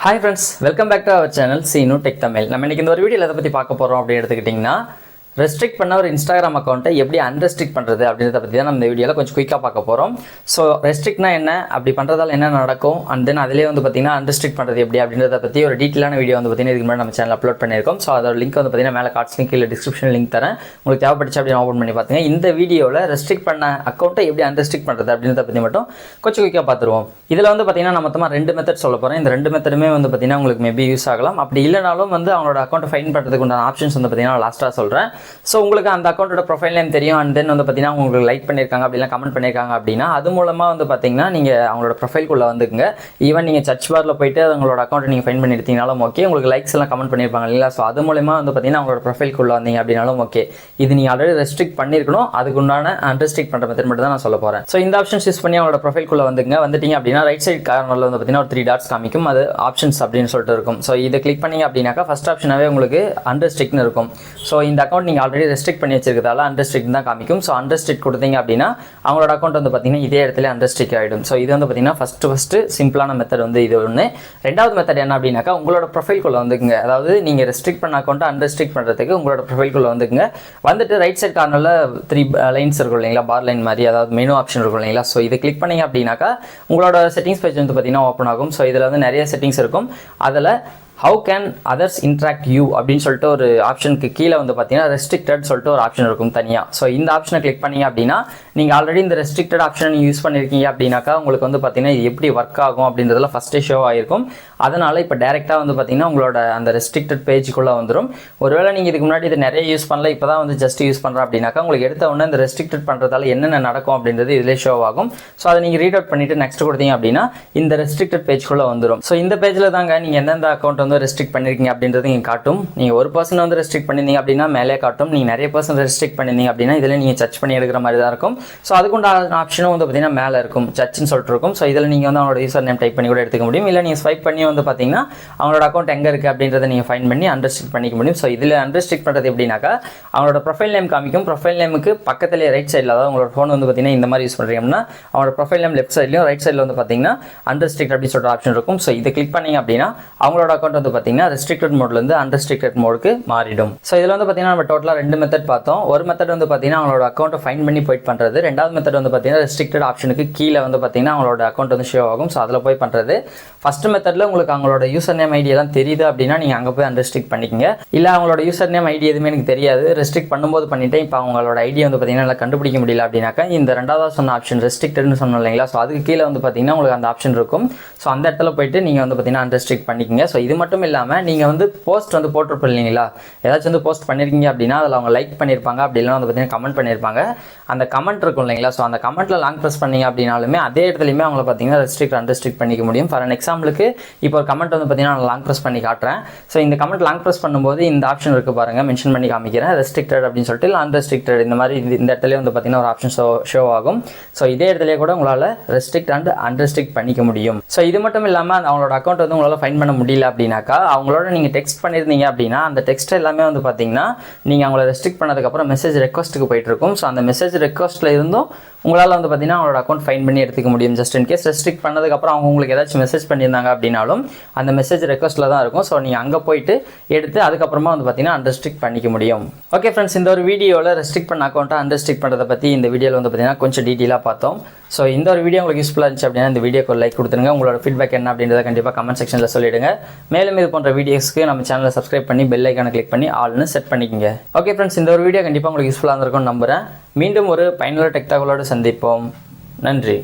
Hi friends, welcome back to our channel Seenu Tech Tamil. நம்ம இன்னைக்கு இந்த ஒரு வீடியோல எதை பத்தி பார்க்க போறோம் அப்படி எடுத்துக்கிட்டீங்கன்னா ரெஸ்ட்ரிக்ட் பண்ண ஒரு இன்ஸ்டாகிராம் அக்கௌண்ட்டை எப்படி அன்ரெஸ்ட்ரிக்ட் பண்ணுறது அப்படின்றத பற்றி தான் நம்ம இந்த வீடியோவில் கொஞ்சம் குயிக்காக பார்க்க போகிறோம். ஸோ ரெஸ்ட்ரிக்ட்னா என்ன, அப்படி பண்ணுறதால என்ன நடக்கும், அண்ட் தென் அதிலே வந்து பார்த்தீங்கன்னா அன்ரெஸ்ட்ரிக்ட் பண்ணுறது எப்படி அப்படின்றத பற்றி ஒரு டீட்டெயிலான வீடியோ வந்து பார்த்தீங்கன்னா இதுக்கு முன்னாடி நம்ம சேனல் அப்லோட் பண்ணியிருக்கோம். ஸோ அதோட லிங்க் வந்து பார்த்தீங்கன்னா மேலே கார்ட்ஸ் லிங்க் இல்லை டிஸ்கிரிப்ஷன் லிங்க் தரேன், உங்களுக்கு தேவைப்பட்டுச்சு அப்படின்னு ஓப்பன் பண்ணி பார்த்துங்க. இந்த வீடியோவில் ரெஸ்ட்ரிக்ட் பண்ண அக்கௌண்ட்டை எப்படி அன்ரெஸ்ட்ரிக்ட் பண்ணுறது அப்படின்றத பற்றி மட்டும் கொஞ்சம் குயிக்காக பார்த்துருவோம். இதில் வந்து பார்த்தீங்கன்னா நான் மொத்தமாக 2 மெத்தட் சொல்ல போகிறேன். இந்த 2 மெத்தடுமே வந்து பார்த்தீங்கன்னா உங்களுக்கு மேபி யூஸ் ஆகலாம். அப்படி இல்லைனாலும் வந்து அவங்களோட அக்கௌண்ட்டை ஃபைன் பண்ணுறதுக்கு உண்டான ஆப்ஷன்ஸ் வந்து பார்த்தீங்கன்னா லாஸ்ட்டாக சொல்கிறேன். ஸோ உங்களுக்கு அந்த அக்கௌண்ட்டோட ப்ரொஃபைல் நேம் தெரியும், அண்ட் தென் வந்து பார்த்தீங்கன்னா உங்களுக்கு லைக் பண்ணியிருக்காங்க அப்படிலாம் கமெண்ட் பண்ணியிருக்காங்க அப்படின்னா அது மூலமாக வந்து பார்த்தீங்கன்னா நீங்கள் அவங்களோட ப்ரொஃபைல்குள்ளே வந்துக்குங்க. ஈவன் நீங்கள் சர்ச் பாரில் போயிட்டு அவங்களோட அக்கௌண்ட்டை நீங்கள் ஃபைன் பண்ணியிருந்தீங்கனாலும் ஓகே, உங்களுக்கு லைக்ஸ் எல்லாம் கமெண்ட் பண்ணியிருப்பாங்க இல்லையா, ஸோ அது மூலமாக வந்து பார்த்தீங்கன்னா அவங்களோட ப்ரொஃபைல்குள்ளே வந்தீங்க அப்படின்னாலும் ஓகே. இது நீங்கள் ஆல்ரெடி ரெஸ்ட்ரிக்ட் பண்ணியிருக்கணும், அதுக்கு உண்டான அன்ரெஸ்ட்ரிக்ட் பண்ணுற மெத்தட் மட்டும் தான் நான் சொல்ல போகிறேன். ஸோ இந்த ஆப்ஷன்ஸ் யூஸ் பண்ணி அவங்களோட ப்ரொஃபைல்குள்ளே வந்துட்டீங்க அப்படின்னா ரைட் சைட் கார்னரில் வந்து பார்த்தீங்கன்னா ஒரு 3 டாட்ஸ் காமிக்கும், அது ஆப்ஷன்ஸ் அப்படின்னு சொல்லிட்டு இருக்கும். ஸோ இதை கிளிக் பண்ணிங்க அப்படின்னாக்கா ஃபஸ்ட் ஆப்ஷனாகவே உங்களுக்கு அன்ரெஸ்ட்ரிக்ட்னு இருக்கும். ஸோ இந்த அக்கௌண்ட் நீங்கள் ஆல்ரெடி ரெஸ்ட்ரிக்ட் பண்ணி வச்சிருக்கிறதால அன்ரெஸ்ட்ரிக்ட் தான் காமிக்கும். ஸோ அன்ரெஸ்ட்ரிக்ட் கொடுத்தீங்க அப்படின்னா அவங்களோட அக்கௌண்ட் வந்து பார்த்தீங்கன்னா இதே இடத்துல அன்ரெஸ்ட்ரிக்ட் ஆகிடும். ஸோ இது வந்து பார்த்தீங்கன்னா ஃபஸ்ட்டு சிம்பிளான மெத்தட் வந்து இது ஒன்று. ரெண்டாவது மெத்தட் என்ன அப்படின்னாக்கா உங்களோட ப்ரொஃபைல்குள்ளே வந்துக்குங்க. அதாவது நீங்கள் ரெஸ்ட்ரிக்ட் பண்ண அக்கௌண்ட்டை அன்ரெஸ்ட்ரிக்ட் பண்ணுறதுக்கு உங்களோட ப்ரொஃபைல்குள்ளே வந்துக்குங்க. வந்துட்டு ரைட் சைட் கார்னரில் 3 லைன்ஸ் இருக்கும் இல்லைங்களா, பார் லைன் மாதிரி, அதாவது மெனு ஆப்ஷன் இருக்கும் இல்லைங்களா. ஸோ இதை கிளிக் பண்ணிங்க அப்படின்னாக்கா உங்களோட செட்டிங்ஸ் பேஜ் வந்து பார்த்தீங்கன்னா ஓப்பன் ஆகும். ஸோ இதில் வந்து நிறைய செட்டிங்ஸ் இருக்கும். அதில் how can others interact you அப்படின்னு சொல்லிட்டு ஒரு ஆப்ஷனுக்கு கீழே வந்து பார்த்தீங்கன்னா ரெஸ்ட்ரிக்டட் சொல்லிட்டு ஒரு ஆப்ஷன் இருக்கும் தனியாக. ஸோ இந்த ஆப்ஷனை கிளிக் பண்ணிங்க அப்படின்னா நீங்கள் ஆல்ரெடி இந்த ரெஸ்ட்ரிக்டட் ஆப்ஷன் யூஸ் பண்ணியிருக்கீங்க அப்படின்னாக்கா உங்களுக்கு வந்து பார்த்தீங்கன்னா இது எப்படி ஒர்க் ஆகும் அப்படின்றதுல ஃபஸ்ட்டே ஷோ ஆகிருக்கும். அதனால் இப்போ டேரெக்டாக வந்து பார்த்தீங்கன்னா உங்களோட அந்த ரெஸ்ட்ரிக்டட் பேஜுக்குள்ளே வந்துடும். ஒருவேளை நீங்கள் இதுக்கு முன்னாடி இது நிறைய யூஸ் பண்ணல, இப்போ தான் வந்து ஜஸ்ட் யூஸ் பண்ணுறேன் அப்படின்னாக்கா உங்களுக்கு எடுத்த உடனே இந்த ரெஸ்ட்ரிக்டட் பண்ணுறதால என்னென்ன நடக்கும் அப்படின்றது இதிலே ஷோ ஆகும். ஸோ அதை நீங்கள் ரீட் அவுட் பண்ணிவிட்டு நெக்ஸ்ட் கொடுத்தீங்க அப்படின்னா இந்த ரெஸ்ட்ரிக்டட் பேஜ்குள்ளே வந்துடும். ஸோ இந்த பேஜில் தாங்க நீங்கள் எந்தெந்த அக்கௌண்ட் வந்து ரெஸ்ட்ரிக்ட் பண்ணியிருக்கீங்க அப்படின்றது இங்கே காட்டும். நீங்கள் ஒரு பர்சன் வந்து ரெஸ்ட்ரிக்ட் பண்ணியிருந்தீங்க அப்படின்னா மேலே காட்டும். நீங்கள் நிறைய பர்சன் ரெஸ்ட்ரிக்ட் பண்ணியிருந்தீங்க அப்படின்னா இதில் நீங்கள் சர்ச் பண்ணி எடுக்கிற மாதிரி தான் இருக்கும். ஸோ அதுக்குண்டான ஆப்ஷனும் வந்து பார்த்தீங்கன்னா மேலே இருக்கும், சர்ச்னு சொல்லிட்டு இருக்கும். ஸோ இதில் நீங்கள் வந்து அவங்களோட யூசர் நேம் டைப் பண்ணி கூட எடுத்துக்க முடியும். இல்லை நீங்கள் ஸ்வைப் பண்ணி வந்து பார்த்தீங்கன்னா அவங்களோட அக்கௌண்ட் எங்கே இருக்குது அப்படின்றத நீங்கள் ஃபைன் பண்ணி அன்ரெஸ்ட்ரிக்ட் பண்ணிக்க முடியும். ஸோ இதில் அன்ரெஸ்ட்ரிக்ட் பண்ணுறது எப்படின்னாக்கா அவங்களோட ப்ரொஃபைல் நேம் காமிக்கும். ப்ரொஃபைல் நேமுக்கு பக்கத்துலேயே ரைட் சைடில், அதாவது உங்களோட ஃபோன் வந்து பார்த்தீங்கன்னா இந்த மாதிரி யூஸ் பண்ணுறீங்கன்னா அவங்களோட ப்ரொஃபைல் நேம் லெஃப்ட் சைட்லையும் ரைட் சைடில் வந்து பார்த்தீங்கன்னா அன்ரெஸ்ட்ரிக்ட் அப்படின்னு சொல்லிட்டு ஆப்ஷன் இருக்கும். ஸோ இதை கிளிக் பண்ணிங்க அப்படின்னா அவங்களோட அக்கௌண்ட் வந்து பார்த்தீங்கன்னா ரெஸ்ட்ரிக்டட் மோட்லேருந்து அன்ரெஸ்ட்ரிக்டட் மோடுக்கு மாறிடும். ஸோ இதில் வந்து பார்த்தீங்கன்னா நம்ம டோட்டலாக 2 மெத்தட் பார்த்தோம். ஒரு மெத்தட் வந்து பார்த்தீங்கன்னா அவங்களோட அக்கௌண்ட்டை ஃபைன் பண்ணி போயிட் பண்ணுறது. ரெண்டாவது மெத்தட் வந்து பார்த்தீங்கன்னா ரெஸ்ட்ரிக்டட் ஆப்ஷனுக்கு கீழே வந்து பார்த்தீங்கன்னா அவங்களோட அக்கௌண்ட் வந்து ஷோ ஆகும். ஸோ அதில் போய் பண்ணுறது. ஃபஸ்ட் மெத்தடில் உங்களுக்கு அவங்களோட யூசர் நேம் ஐடி எல்லாம் தெரியுது அப்படின்னா நீங்கள் அங்கே போய் அன்ரெஸ்ட்ரிக்ட் பண்ணிக்கங்க. இல்லை அவங்களோட யூசர் நேம் ஐடி எதுவுமே எனக்கு தெரியாது, ரெஸ்ட்ரிக்ட் பண்ணும்போது பண்ணிட்டேன், இப்போ அவங்களோட ஐடி வந்து பார்த்தீங்கன்னா நல்லா கண்டுபிடிக்க முடியல அப்படின்னாக்கா இந்த ரெண்டாவது சொன்ன ஆப்ஷன் ரெஸ்ட்ரிக்டட்னு சொன்னோம் இல்லைங்களா. ஸோ அதுக்கு கீழே வந்து பார்த்தீங்கன்னா உங்களுக்கு அந்த ஆப்ஷன் இருக்கும். ஸோ அந்த இடத்துல போயிட்டு நீங்கள் வந்து பார்த்தீங்கன்னா அன்ரெஸ்ட்ரிக்ட் பண்ணிக்கங்க. ஸோ இது மட்டும் இல்லாமல் நீங்கள் வந்து போஸ்ட் வந்து போட்டிருப்போம் இல்லைங்களா, ஏதாச்சும் வந்து போஸ்ட் பண்ணியிருக்கீங்க அப்படின்னா அதில் அவங்க லைக் பண்ணியிருப்பாங்க, அப்படி இல்லைனா வந்து பார்த்தீங்கன்னா கமெண்ட் பண்ணியிருப்பாங்க. அந்த கமெண்ட் இருக்கும் இல்லைங்களா, ஸோ அந்த கமெண்ட்டில் லாங் ப்ரெஸ் பண்ணிங்க அப்படின்னாலுமே அதே இடத்துலையுமே அவங்கள பார்த்தீங்கன்னா ரெஸ்ட்ரிக்ட் அன்ரெஸ்ட்ரிக்ட் பண்ணிக்க முடியும். ஃபார் அன் எக்ஸாம்பிளுக்கு இப்போ ஒரு கமெண்ட் வந்து பார்த்தீங்கன்னா நான் லாங் ப்ரெஸ் பண்ணி காட்டுறேன். ஸோ இந்த கமெண்ட் லாங் ப்ரெஸ் பண்ணும்போது இந்த ஆப்ஷன் இருக்குது பாருங்கள், மென்ஷன் பண்ணி காமிக்கிறேன், ரெஸ்ட்ரிக்டட் அப்படின்னு சொல்லிட்டு இல்லை அன்ரெஸ்ட்ரிக்டட் இந்த மாதிரி இந்த இடத்துல வந்து பார்த்தீங்கன்னா ஒரு ஆப்ஷன் ஷோ ஆகும். ஸோ இதே இடத்துல கூட உங்களால் ரெஸ்ட்ரிக்ட் அண்ட் அன்ரெஸ்ட்ரிக்ட் பண்ணிக்க முடியும். ஸோ இது மட்டும் இல்லாமல் அவங்களோட அக்கௌண்ட் வந்து உங்களால் ஃபைன் பண்ண முடியல அப்படின்னாக்கா அவங்களோட நீங்கள் டெக்ஸ்ட் பண்ணியிருந்தீங்க அப்படின்னா அந்த டெக்ஸ்ட் எல்லாமே வந்து பார்த்தீங்கன்னா நீங்கள் அவங்கள ரெஸ்ட்ரிக்ட் பண்ணதுக்கப்புறம் மெசேஜ் ரெக்வஸ்ட்டுக்கு போயிட்டு இருக்கும். ஸோ அந்த மெசேஜ் ரெக்வஸ்ட்டில் இருந்தும் உங்களால் வந்து பார்த்தீங்கன்னா அவங்களோட அக்கௌண்ட் ஃபைன் பண்ணி எடுத்துக்க முடியும். ஜஸ்ட் இன் கேஸ் ரெஸ்ட்ரிக்ட் பண்ணதுக்கப்புறம் அவங்க உங்களுக்கு ஏதாச்சும் மெசேஜ் பண்ணியிருந்தாங்க அப்படின்னாலும் அந்த மெசேஜ் ரெக்வஸ்ட்டில் தான் இருக்கும். ஸோ நீங்கள் அங்கே போயிட்டு எடுத்து அதுக்கப்புறமா வந்து பார்த்தீங்கன்னா அன்ரெஸ்ட்ரிக்ட் பண்ணிக்க முடியும். ஓகே ஃப்ரெண்ட்ஸ், இந்த ஒரு வீடியோவில் ரெஸ்ட்ரிக்ட் பண்ண அக்கௌண்ட்டை அன்ரெஸ்ட்ரிக்ட் பண்ணுறதை பற்றி இந்த வீடியோவில் வந்து பார்த்தீங்கன்னா கொஞ்சம் டீட்டெயிலாக பார்த்தோம். ஸோ இந்த ஒரு வீடியோ உங்களுக்கு யூஸ்ஃபுல்லாக இருந்துச்சு அப்படின்னா இந்த வீடியோக்கு லைக் கொடுத்துருங்க. உங்களோட ஃபீட்பேக் என்ன அப்படின்றத கண்டிப்பாக கமெண்ட் செக்ஷனில் சொல்லிவிடுங்க. மேலும் இது போன்ற வீடியோஸ்க்கு நம்ம சேனலை சப்ஸ்கிரைப் பண்ணி பெல் ஐக்கானை கிளிக் பண்ணி ஆல்னு செட் பண்ணிக்கோங்க. ஓகே ஃப்ரெண்ட்ஸ், இந்த ஒரு வீடியோ கண்டிப்பாக உங்களுக்கு யூஸ்ஃபுல்லாக இருந்திருக்கும்னு நம்புகிறேன். மீண்டும் ஒரு பயனுள்ள டெக் தகவலோடு சந்திப்போம். நன்றி.